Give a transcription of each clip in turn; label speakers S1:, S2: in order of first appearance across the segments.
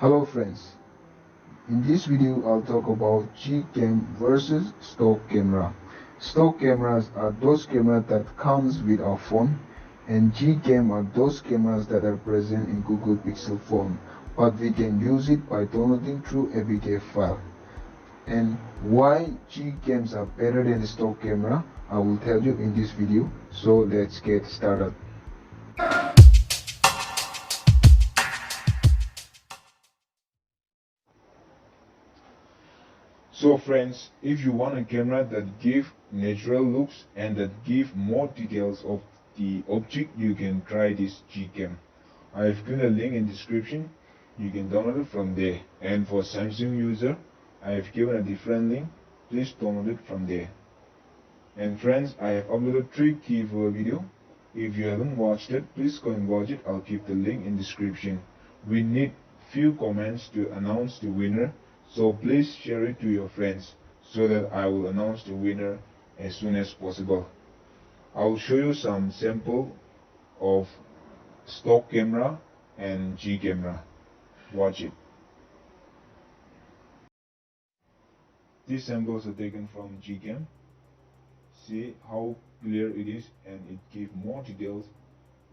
S1: Hello friends, in this video I'll talk about Gcam versus stock camera. Stock cameras are those cameras that comes with our phone, and Gcam are those cameras that are present in Google Pixel phone, but we can use it by downloading through APK file. And why Gcams are better than the stock camera, I will tell you in this video. So let's get started. So friends, if you want a camera that give natural looks and that give more details of the object, you can try this Gcam. I have given a link in description. You can download it from there. And for Samsung user, I have given a different link. Please download it from there. And friends, I have uploaded 3 keyword video. If you haven't watched it, please go and watch it. I'll keep the link in description. We need few comments to announce the winner. So please share it to your friends so that I will announce the winner as soon as possible. I will show you some sample of stock camera and G camera. Watch it. These samples are taken from Gcam. See how clear it is, and it gives more details.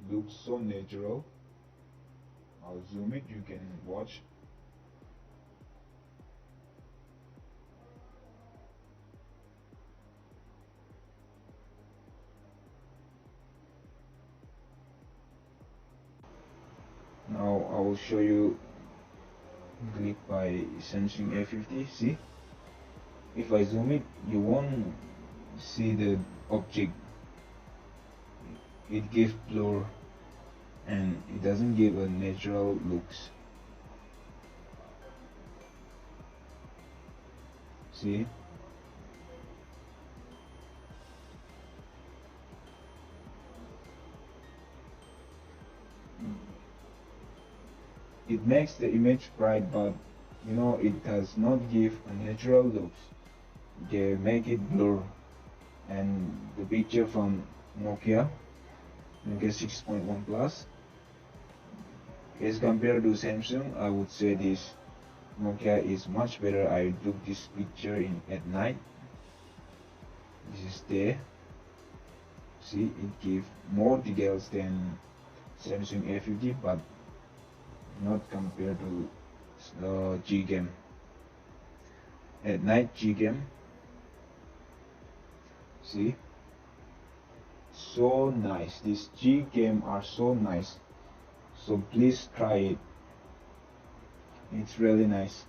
S1: Looks so natural. I'll zoom it, you can watch. Now I will show you click by Samsung A50. See, if I zoom it, you won't see the object. It gives blur and it doesn't give a natural looks. See, it makes the image bright, but it does not give a natural looks. They make it blur. And the picture from Nokia 6.1 Plus, as compared to Samsung, I would say this Nokia is much better. I took this picture at night. This is there. See, it gives more details than Samsung A50, but not compared to Gcam. At night Gcam, see, so nice. These Gcam are so nice. So please try it. It's really nice.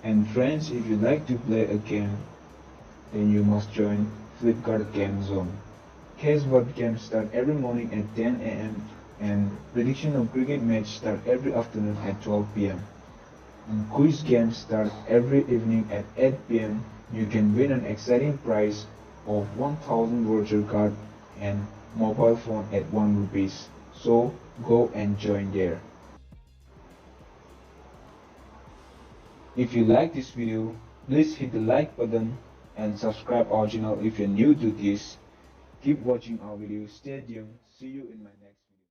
S1: And friends, if you like to play a game, then you must join Flipkart Game Zone. Cashboard games start every morning at 10 AM and prediction of cricket match start every afternoon at 12 PM. And quiz games start every evening at 8 PM. You can win an exciting prize of 1000 voucher card and mobile phone at 1 rupees. So go and join there. If you like this video, please hit the like button and subscribe our channel if you're new to this. Keep watching our videos. Stay tuned. See you in my next